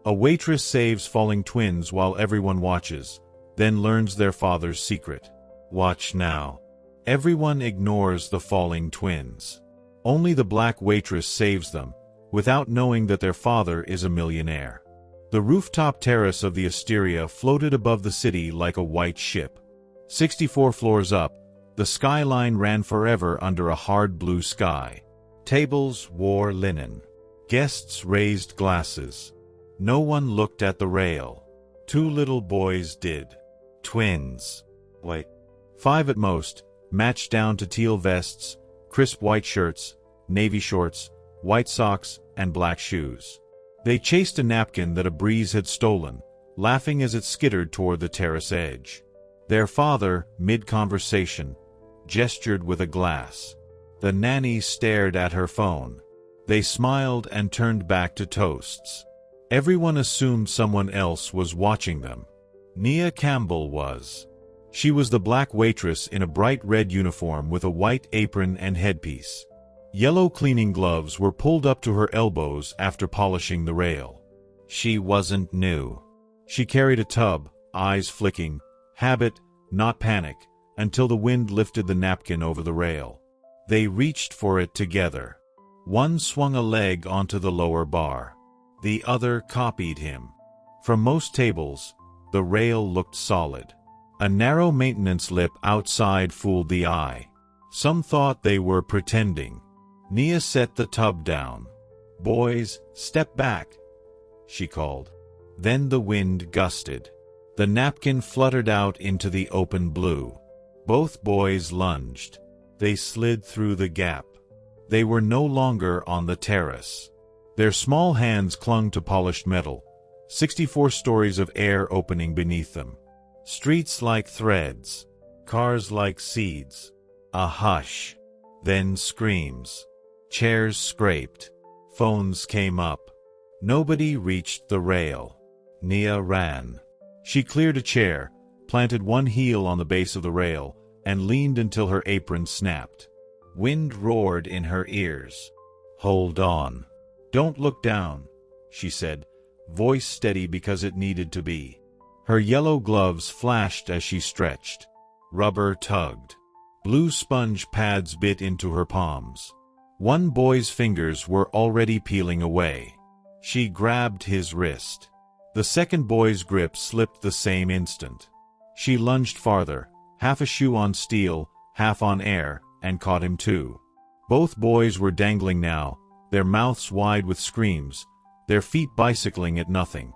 A waitress saves falling twins while everyone watches, then learns their father's secret. Watch now. Everyone ignores the falling twins. Only the black waitress saves them, without knowing that their father is a millionaire. The rooftop terrace of the Asteria floated above the city like a white ship. 64 floors up, the skyline ran forever under a hard blue sky. Tables wore linen. Guests raised glasses. No one looked at the rail. 2 little boys did. Twins. Wait. 5 at most, matched down to teal vests, crisp white shirts, navy shorts, white socks, and black shoes. They chased a napkin that a breeze had stolen, laughing as it skittered toward the terrace edge. Their father, mid-conversation, gestured with a glass. The nanny stared at her phone. They smiled and turned back to toasts. Everyone assumed someone else was watching them. Nia Campbell was. She was the black waitress in a bright red uniform with a white apron and headpiece. Yellow cleaning gloves were pulled up to her elbows after polishing the rail. She wasn't new. She carried a tub, eyes flicking, habit, not panic, until the wind lifted the napkin over the rail. They reached for it together. One swung a leg onto the lower bar. The other copied him. From most tables, the rail looked solid. A narrow maintenance lip outside fooled the eye. Some thought they were pretending. Nia set the tub down. "Boys, step back," she called. Then the wind gusted. The napkin fluttered out into the open blue. Both boys lunged. They slid through the gap. They were no longer on the terrace. Their small hands clung to polished metal, 64 stories of air opening beneath them. Streets like threads, cars like seeds. A hush. Then screams. Chairs scraped. Phones came up. Nobody reached the rail. Nia ran. She cleared a chair, planted one heel on the base of the rail, and leaned until her apron snapped. Wind roared in her ears. "Hold on. Don't look down," she said, voice steady because it needed to be. Her yellow gloves flashed as she stretched. Rubber tugged. Blue sponge pads bit into her palms. One boy's fingers were already peeling away. She grabbed his wrist. The second boy's grip slipped the same instant. She lunged farther, half a shoe on steel, half on air, and caught him too. Both boys were dangling now, their mouths wide with screams, their feet bicycling at nothing.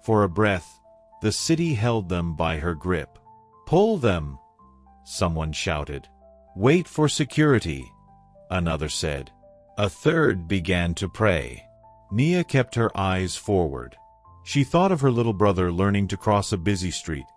For a breath, the city held them by her grip. "Pull them!" someone shouted. "Wait for security," another said. A third began to pray. Nia kept her eyes forward. She thought of her little brother learning to cross a busy street,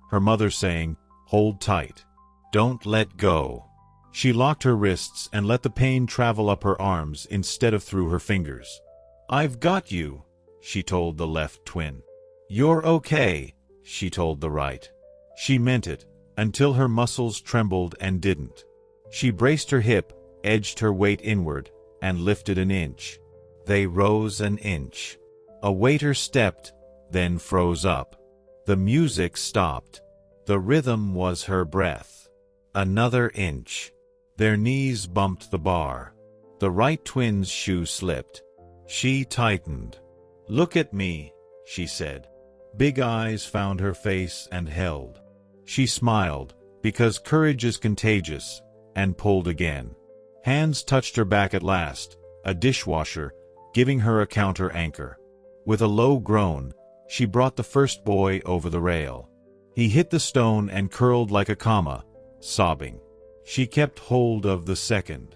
her mother saying, "Hold tight. Don't let go." She locked her wrists and let the pain travel up her arms instead of through her fingers. "I've got you," she told the left twin. "You're okay," she told the right. She meant it, until her muscles trembled and didn't. She braced her hip, edged her weight inward, and lifted an inch. They rose an inch. A waiter stepped, then froze up. The music stopped. The rhythm was her breath. Another inch. Their knees bumped the bar. The right twin's shoe slipped. She tightened. "Look at me," she said. Big eyes found her face and held. She smiled, because courage is contagious, and pulled again. Hands touched her back at last, a dishwasher, giving her a counter anchor. With a low groan, she brought the first boy over the rail. He hit the stone and curled like a comma, sobbing. She kept hold of the second.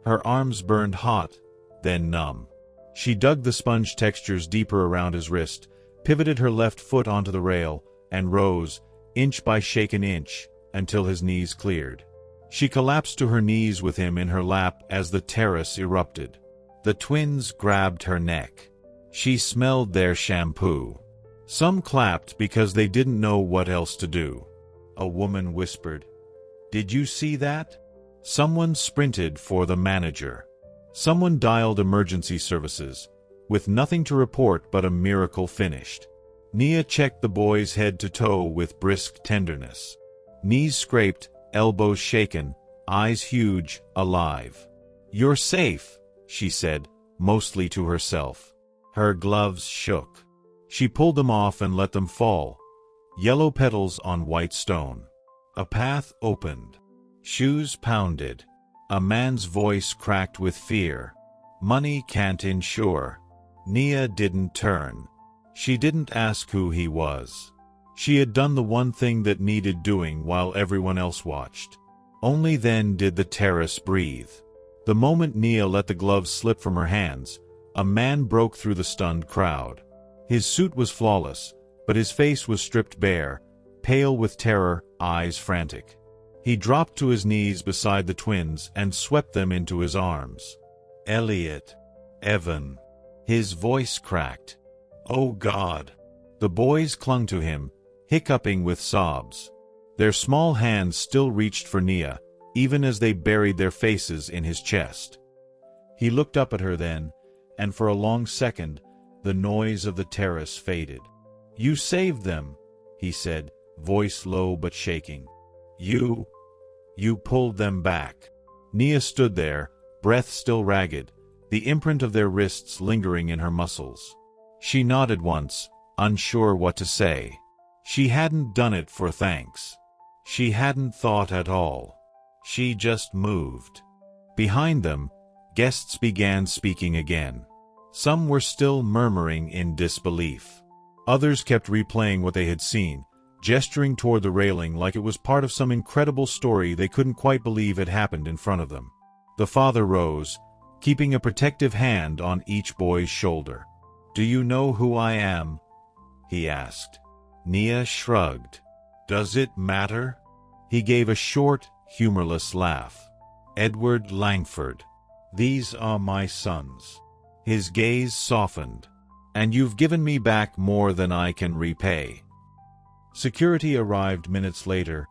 Her arms burned hot, then numb. She dug the sponge textures deeper around his wrist, pivoted her left foot onto the rail, and rose, inch by shaken inch, until his knees cleared. She collapsed to her knees with him in her lap as the terrace erupted. The twins grabbed her neck. She smelled their shampoo. Some clapped because they didn't know what else to do. A woman whispered, "Did you see that?" Someone sprinted for the manager. Someone dialed emergency services. with nothing to report but a miracle finished. Nia checked the boy's head to toe with brisk tenderness. Knees scraped, elbows shaken, eyes huge, alive. "You're safe," she said, mostly to herself. Her gloves shook. She pulled them off and let them fall. Yellow petals on white stone. A path opened. Shoes pounded. A man's voice cracked with fear. "Money can't insure." Nia didn't turn. She didn't ask who he was. She had done the one thing that needed doing while everyone else watched. Only then did the terrace breathe. The moment Nia let the gloves slip from her hands, a man broke through the stunned crowd. His suit was flawless, but his face was stripped bare, pale with terror, eyes frantic. He dropped to his knees beside the twins and swept them into his arms. "Elliot. Evan." His voice cracked. "Oh God." The boys clung to him, hiccuping with sobs. Their small hands still reached for Nia, even as they buried their faces in his chest. He looked up at her then, and for a long second, the noise of the terrace faded. "You saved them," he said, voice low but shaking. You pulled them back." Nia stood there, breath still ragged, the imprint of their wrists lingering in her muscles. She nodded once, unsure what to say. She hadn't done it for thanks. She hadn't thought at all. She just moved. Behind them, guests began speaking again. Some were still murmuring in disbelief. Others kept replaying what they had seen, gesturing toward the railing like it was part of some incredible story they couldn't quite believe had happened in front of them. The father rose, keeping a protective hand on each boy's shoulder. "Do you know who I am?" he asked. Nia shrugged. "Does it matter?" He gave a short, humorless laugh. "Edward Langford. These are my sons." His gaze softened. "And you've given me back more than I can repay." Security arrived minutes later,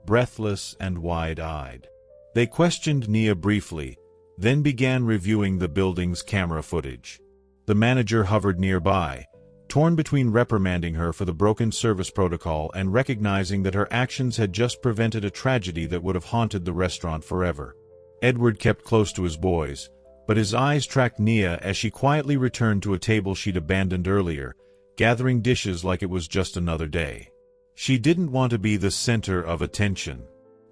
breathless and wide-eyed. They questioned Nia briefly, then began reviewing the building's camera footage. The manager hovered nearby, torn between reprimanding her for the broken service protocol and recognizing that her actions had just prevented a tragedy that would have haunted the restaurant forever. Edward kept close to his boys, but his eyes tracked Nia as she quietly returned to a table she'd abandoned earlier, gathering dishes like it was just another day. She didn't want to be the center of attention.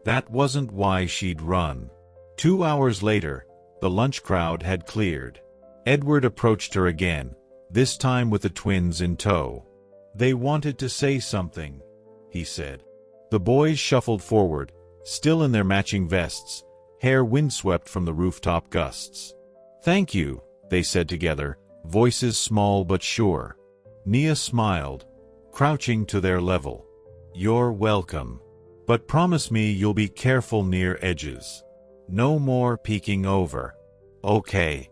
That wasn't why she'd run. 2 hours later, the lunch crowd had cleared. Edward approached her again, this time with the twins in tow. "They wanted to say something," he said. The boys shuffled forward, still in their matching vests, hair windswept from the rooftop gusts. "Thank you," they said together, voices small but sure. Nia smiled, crouching to their level. "You're welcome. But promise me you'll be careful near edges. No more peeking over." "Okay."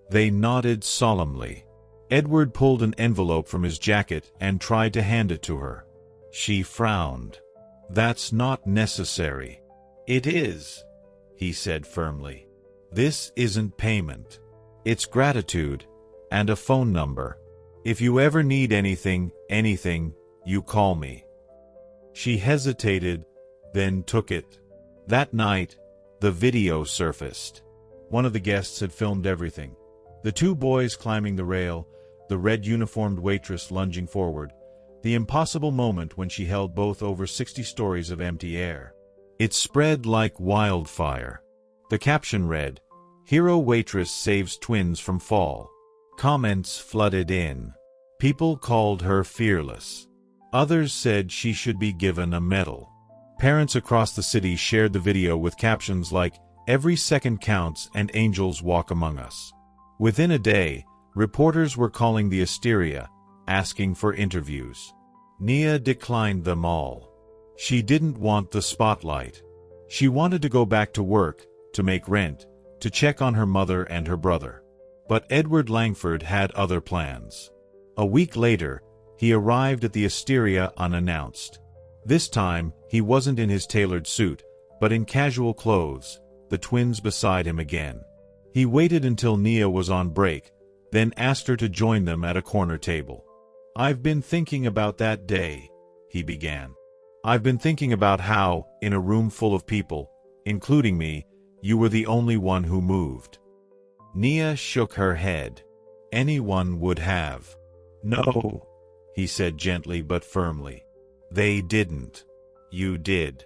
They nodded solemnly. Edward pulled an envelope from his jacket and tried to hand it to her. She frowned. "That's not necessary." "It is," he said firmly. "This isn't payment. It's gratitude, and a phone number. If you ever need anything, you call me." She hesitated, then took it. That night, the video surfaced. One of the guests had filmed everything. The two boys climbing the rail, the red-uniformed waitress lunging forward, the impossible moment when she held both over 60 stories of empty air. It spread like wildfire. The caption read, "Hero Waitress saves twins from fall." Comments flooded in. People called her fearless. Others said she should be given a medal. Parents across the city shared the video with captions like, "Every second counts and angels walk among us." Within a day, reporters were calling the Asteria, asking for interviews. Nia declined them all. She didn't want the spotlight. She wanted to go back to work, to make rent, to check on her mother and her brother. But Edward Langford had other plans. A week later, he arrived at the Asteria unannounced. This time, he wasn't in his tailored suit, but in casual clothes, the twins beside him again. He waited until Nia was on break, then asked her to join them at a corner table. "I've been thinking about that day," he began. "I've been thinking about how, in a room full of people, including me, you were the only one who moved." Nia shook her head. "Anyone would have." "No," he said gently but firmly. "They didn't. You did."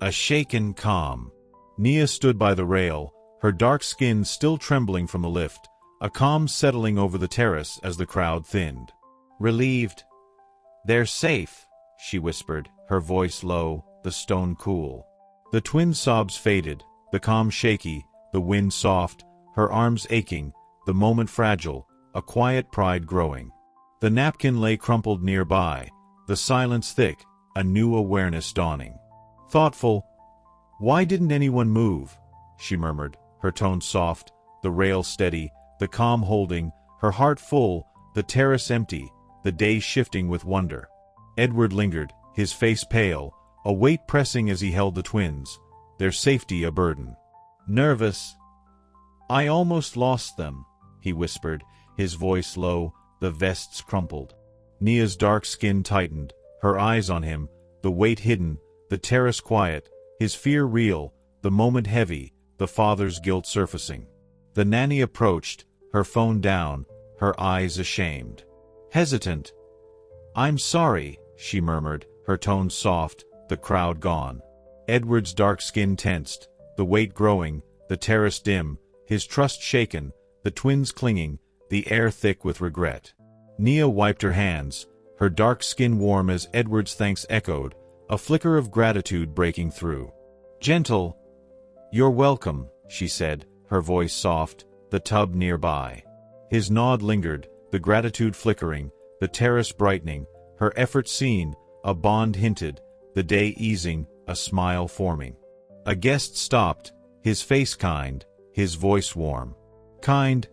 A shaken calm. Nia stood by the rail, her dark skin still trembling from the lift, a calm settling over the terrace as the crowd thinned. Relieved. "They're safe," she whispered, her voice low, the stone cool. The twin sobs faded, the calm shaky, the wind soft, her arms aching, the moment fragile, a quiet pride growing. The napkin lay crumpled nearby, the silence thick, a new awareness dawning. Thoughtful. "Why didn't anyone move?" she murmured, her tone soft, the rail steady, the calm holding, her heart full, the terrace empty, the day shifting with wonder. Edward lingered, his face pale, a weight pressing as he held the twins, their safety a burden. "Nervous. I almost lost them," he whispered, his voice low, the vests crumpled. Nia's dark skin tightened, her eyes on him, the weight hidden, the terrace quiet, his fear real, the moment heavy, the father's guilt surfacing. The nanny approached, her phone down, her eyes ashamed. Hesitant. "I'm sorry," she murmured, her tone soft, the crowd gone. Edward's dark skin tensed, the weight growing, the terrace dim, his trust shaken, the twins clinging, the air thick with regret. Nia wiped her hands, her dark skin warm as Edward's thanks echoed, a flicker of gratitude breaking through. "Gentle. You're welcome," she said, her voice soft, the tub nearby. His nod lingered, the gratitude flickering, the terrace brightening, her effort seen, a bond hinted, the day easing, a smile forming. A guest stopped, his face kind, his voice warm. "Kind.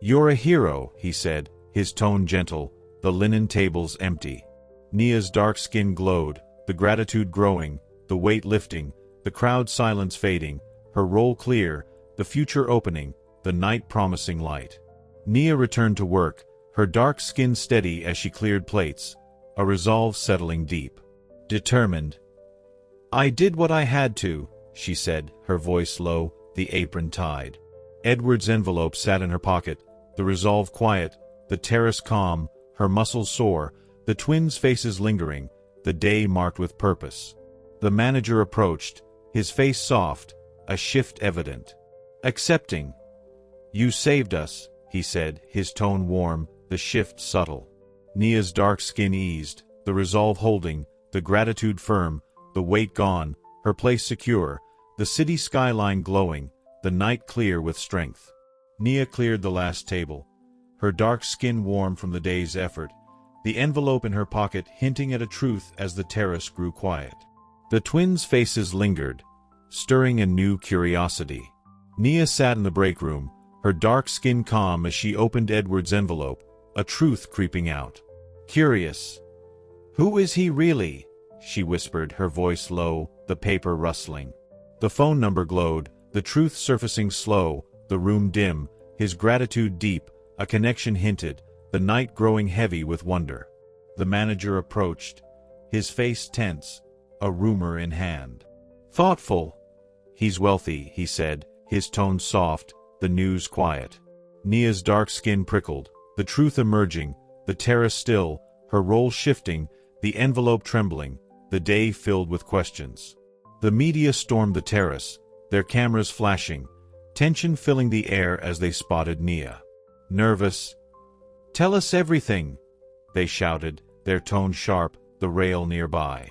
You're a hero," he said, his tone gentle, the linen tables empty. Nia's dark skin glowed, the gratitude growing, the weight lifting, the crowd silence fading, her role clear, the future opening, the night promising light. Nia returned to work, her dark skin steady as she cleared plates, a resolve settling deep. Determined. "I did what I had to," she said, her voice low, the apron tied. Edward's envelope sat in her pocket, the resolve quiet, the terrace calm, her muscles sore, the twins' faces lingering, the day marked with purpose. The manager approached, his face soft, a shift evident. "Accepting." "You saved us," he said, his tone warm, the shift subtle. Nia's dark skin eased, the resolve holding, the gratitude firm, the weight gone, her place secure, the city skyline glowing, the night clear with strength. Nia cleared the last table, her dark skin warm from the day's effort, the envelope in her pocket hinting at a truth as the terrace grew quiet. The twins' faces lingered, stirring a new curiosity. Nia sat in the break room, her dark skin calm as she opened Edward's envelope, a truth creeping out. Curious. "Who is he really?" she whispered, her voice low, the paper rustling. The phone number glowed, the truth surfacing slow, the room dim, his gratitude deep, a connection hinted, the night growing heavy with wonder. The manager approached, his face tense, a rumor in hand. "Thoughtful." "He's wealthy," he said, his tone soft, the news quiet. Nia's dark skin prickled, the truth emerging, the terrace still, her role shifting, the envelope trembling, the day filled with questions. The media stormed the terrace, their cameras flashing, tension filling the air as they spotted Nia. Nervous. "Tell us everything," they shouted, their tone sharp, the rail nearby.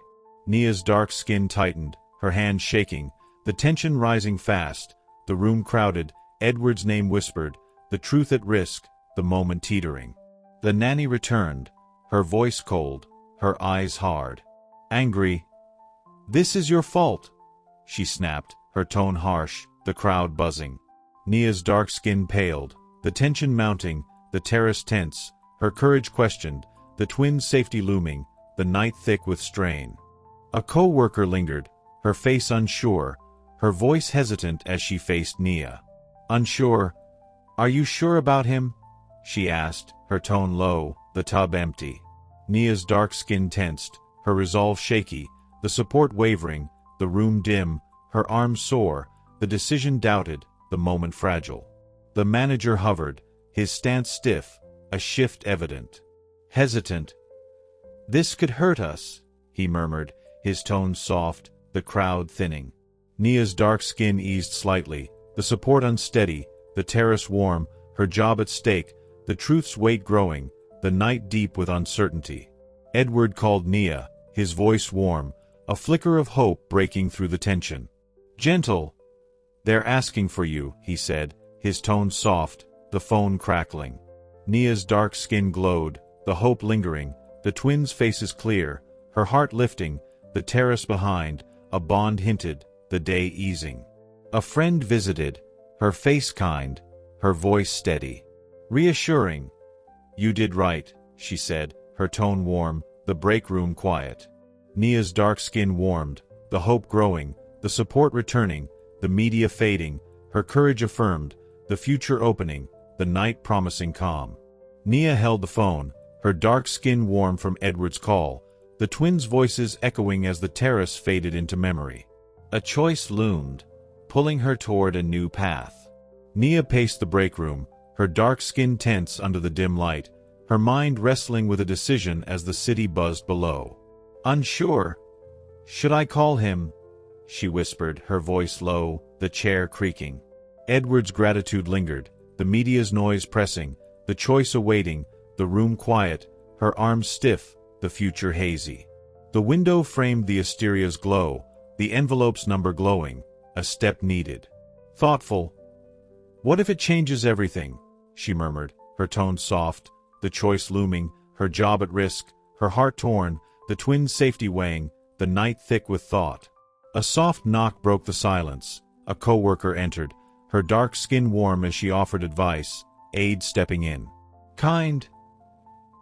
Nia's dark skin tightened, her hand shaking, the tension rising fast, the room crowded, Edward's name whispered, the truth at risk, the moment teetering. The nanny returned, her voice cold, her eyes hard. Angry. "This is your fault," she snapped, her tone harsh, the crowd buzzing. Nia's dark skin paled, the tension mounting, the terrace tense, her courage questioned, the twins' safety looming, the night thick with strain. A co-worker lingered, her face unsure, her voice hesitant as she faced Nia. "Unsure? Are you sure about him?" she asked, her tone low, the tub empty. Nia's dark skin tensed, her resolve shaky, the support wavering, the room dim, her arms sore, the decision doubted, the moment fragile. The manager hovered, his stance stiff, a shift evident. Hesitant. "This could hurt us," he murmured, his tone soft, the crowd thinning. Nia's dark skin eased slightly, the support unsteady, the terrace warm, her job at stake, the truth's weight growing, the night deep with uncertainty. Edward called Nia, his voice warm, a flicker of hope breaking through the tension. "Gentle. They're asking for you," he said, his tone soft, the phone crackling. Nia's dark skin glowed, the hope lingering, the twins' faces clear, her heart lifting, the terrace behind, a bond hinted, the day easing. A friend visited, her face kind, her voice steady. Reassuring. "You did right," she said, her tone warm, the break room quiet. Nia's dark skin warmed, the hope growing, the support returning, the media fading, her courage affirmed, the future opening, the night promising calm. Nia held the phone, her dark skin warm from Edward's call, the twins' voices echoing as the terrace faded into memory. A choice loomed, pulling her toward a new path. Nia paced the break room, her dark skin tense under the dim light, her mind wrestling with a decision as the city buzzed below. "Unsure. Should I call him?" she whispered, her voice low, the chair creaking. Edward's gratitude lingered, the media's noise pressing, the choice awaiting, the room quiet, her arms stiff, the future hazy. The window framed the Asteria's glow, the envelope's number glowing, a step needed. Thoughtful. "What if it changes everything?" she murmured, her tone soft, the choice looming, her job at risk, her heart torn, the twins' safety weighing, the night thick with thought. A soft knock broke the silence. A co-worker entered, her dark skin warm as she offered advice, aid stepping in. "Kind.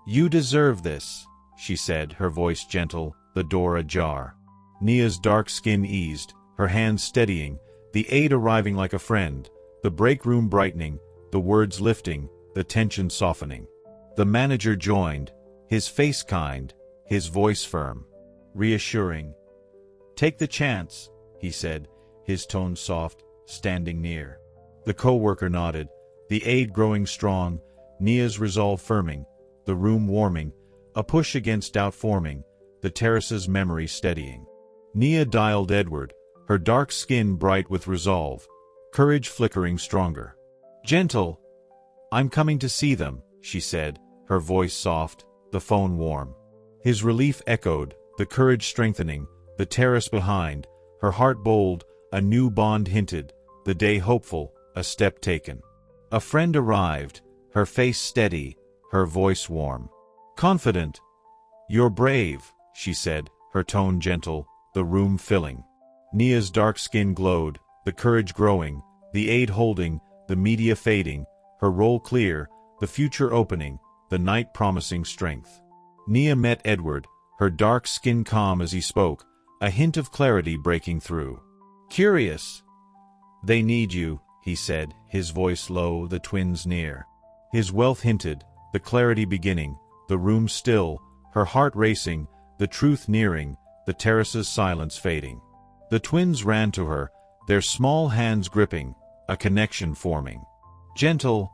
You deserve this," she said, her voice gentle, the door ajar. Nia's dark skin eased, her hands steadying, the aid arriving like a friend, the break room brightening, the words lifting, the tension softening. The manager joined, his face kind, his voice firm, reassuring. "Take the chance," he said, his tone soft, standing near. The co-worker nodded, the aid growing strong, Nia's resolve firming, the room warming, a push against doubt forming, the terrace's memory steadying. Nia dialed Edward, her dark skin bright with resolve, courage flickering stronger. "Gentle. I'm coming to see them," she said, her voice soft, the phone warm. His relief echoed, the courage strengthening, the terrace behind, her heart bold, a new bond hinted, the day hopeful, a step taken. A friend arrived, her face steady, her voice warm. Confident. "You're brave," she said, her tone gentle, the room filling. Nia's dark skin glowed, the courage growing, the aid holding, the media fading, her role clear, the future opening, the night promising strength. Nia met Edward, her dark skin calm as he spoke, a hint of clarity breaking through. "Curious. They need you," he said, his voice low, the twins near. His wealth hinted, the clarity beginning, the room still, her heart racing, the truth nearing, the terrace's silence fading. The twins ran to her, their small hands gripping, a connection forming. "Gentle.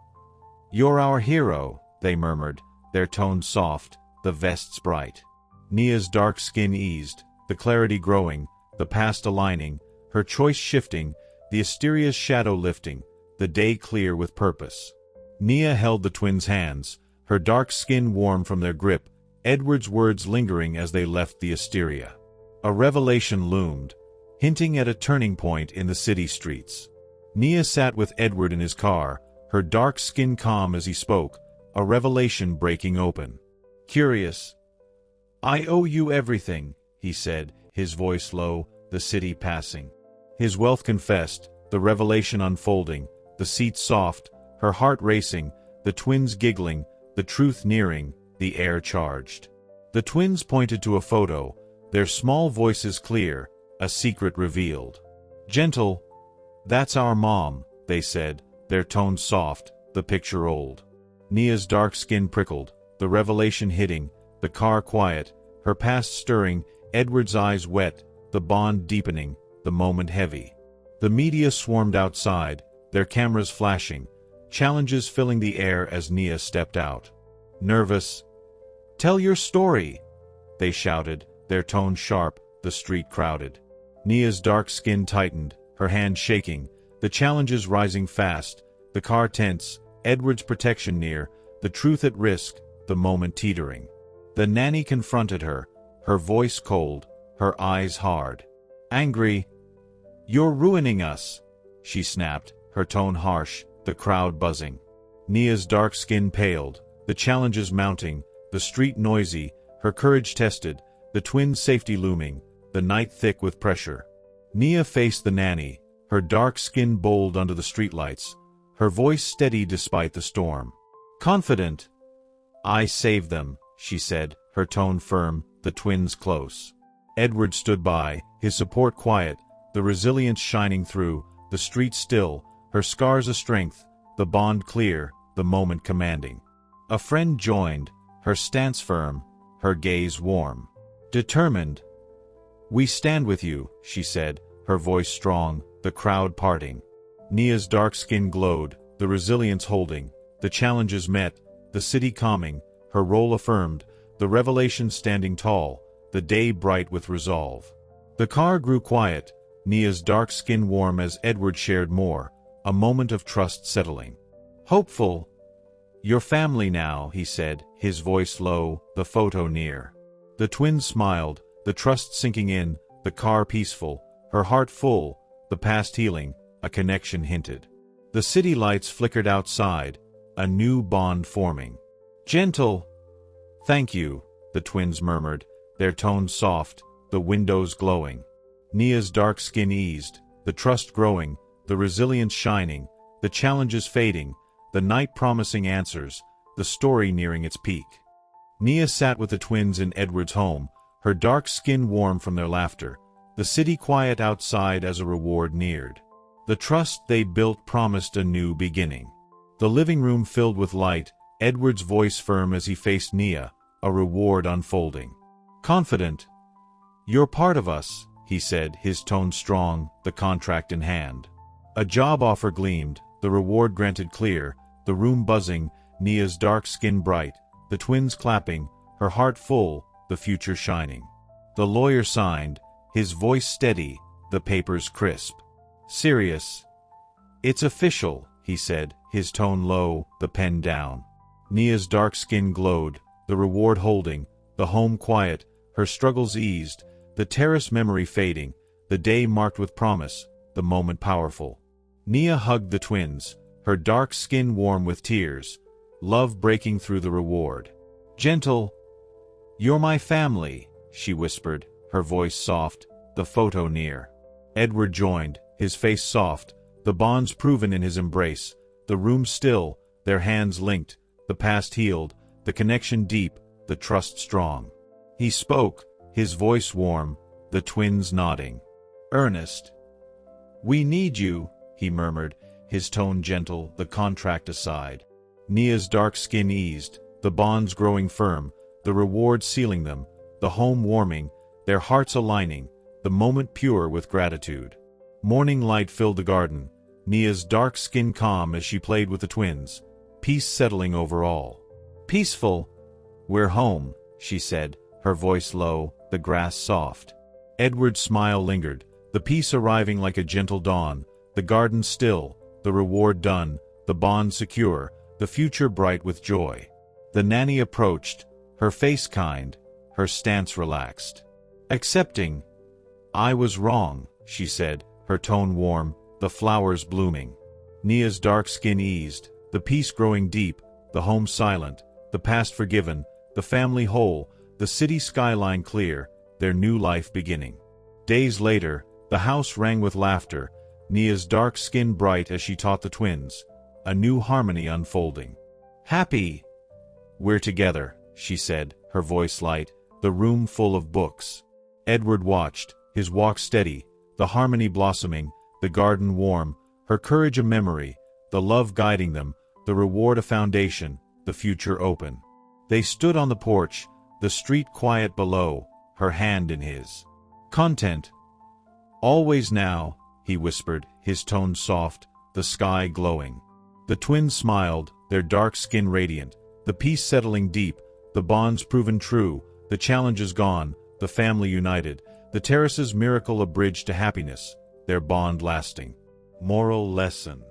You're our hero," they murmured, their tones soft, the vests bright. Nia's dark skin eased, the clarity growing, the past aligning, her choice shifting, the Asteria's shadow lifting, the day clear with purpose. Nia held the twins' hands, her dark skin warm from their grip, Edward's words lingering as they left the Asteria. A revelation loomed, hinting at a turning point in the city streets. Nia sat with Edward in his car, her dark skin calm as he spoke, a revelation breaking open. "Curious. I owe you everything," he said, his voice low, the city passing. His wealth confessed, the revelation unfolding, the seat soft, her heart racing, the twins giggling, the truth nearing, the air charged. The twins pointed to a photo, their small voices clear, a secret revealed. "Gentle. That's our mom," they said, their tones soft, the picture old. Nia's dark skin prickled, the revelation hitting, the car quiet, her past stirring, Edward's eyes wet, the bond deepening, the moment heavy. The media swarmed outside, their cameras flashing, challenges filling the air as Nia stepped out. Nervous. "Tell your story," they shouted, their tone sharp, the street crowded. Nia's dark skin tightened, her hand shaking, the challenges rising fast, the car tense, Edward's protection near, the truth at risk, the moment teetering. The nanny confronted her, her voice cold, her eyes hard. Angry. "You're ruining us," she snapped, her tone harsh, the crowd buzzing. Nia's dark skin paled, the challenges mounting, the street noisy, her courage tested, the twins' safety looming, the night thick with pressure. Nia faced the nanny, her dark skin bold under the streetlights, her voice steady despite the storm. Confident. "I saved them," she said, her tone firm, the twins close. Edward stood by, his support quiet, the resilience shining through, the street still, her scars a strength, the bond clear, the moment commanding. A friend joined, her stance firm, her gaze warm. Determined. "We stand with you," she said, her voice strong, the crowd parting. Nia's dark skin glowed, the resilience holding, the challenges met, the city calming, her role affirmed, the revelation standing tall, the day bright with resolve. The car grew quiet, Nia's dark skin warm as Edward shared more, a moment of trust settling. Hopeful. "Your family now," he said, his voice low, the photo near. The twins smiled, the trust sinking in, the car peaceful, her heart full, the past healing, a connection hinted. The city lights flickered outside, a new bond forming. "Gentle." "Thank you," the twins murmured, their tones soft, the windows glowing. Nia's dark skin eased, the trust growing, the resilience shining, the challenges fading, the night promising answers, the story nearing its peak. Nia sat with the twins in Edward's home, her dark skin warm from their laughter, the city quiet outside as a reward neared. The trust they'd built promised a new beginning. The living room filled with light, Edward's voice firm as he faced Nia, a reward unfolding. Confident. "You're part of us," he said, his tone strong, the contract in hand. A job offer gleamed, the reward granted clear, the room buzzing, Nia's dark skin bright, the twins clapping, her heart full, the future shining. The lawyer signed, his voice steady, the papers crisp. Serious. "It's official," he said, his tone low, the pen down. Nia's dark skin glowed, the reward holding, the home quiet, her struggles eased, the terrace memory fading, the day marked with promise, the moment powerful. Nia hugged the twins, her dark skin warm with tears, love breaking through the reward. Gentle. "You're my family," she whispered, her voice soft, the photo near. Edward joined, his face soft, the bonds proven in his embrace, the room still, their hands linked, the past healed, the connection deep, the trust strong. He spoke, his voice warm, the twins nodding. Earnest. "We need you," he murmured, his tone gentle, the contract aside. Nia's dark skin eased, the bonds growing firm, the reward sealing them, the home warming, their hearts aligning, the moment pure with gratitude. Morning light filled the garden, Nia's dark skin calm as she played with the twins, peace settling over all. Peaceful. "We're home," she said, her voice low, the grass soft. Edward's smile lingered, the peace arriving like a gentle dawn, the garden still, the reward done, the bond secure, the future bright with joy. The nanny approached, her face kind, her stance relaxed. Accepting. "I was wrong," she said, her tone warm, the flowers blooming. Nia's dark skin eased, the peace growing deep, the home silent, the past forgiven, the family whole, the city skyline clear, their new life beginning. Days later, the house rang with laughter, Nia's dark skin bright as she taught the twins, a new harmony unfolding. Happy. "We're together," she said, her voice light, the room full of books. Edward watched, his walk steady, the harmony blossoming, the garden warm, her courage a memory, the love guiding them, the reward a foundation, the future open. They stood on the porch, the street quiet below, her hand in his. Content. Always now, he whispered, his tone soft, the sky glowing. The twins smiled, their dark skin radiant, the peace settling deep, the bonds proven true, the challenges gone, the family united, the terrace's miracle a bridge to happiness, their bond lasting. Moral lesson.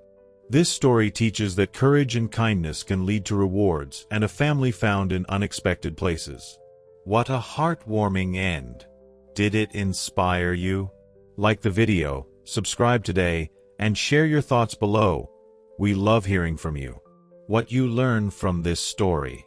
This story teaches that courage and kindness can lead to rewards and a family found in unexpected places. What a heartwarming end. Did it inspire you? Like the video, subscribe today, and share your thoughts below. We love hearing from you. What you learn from this story.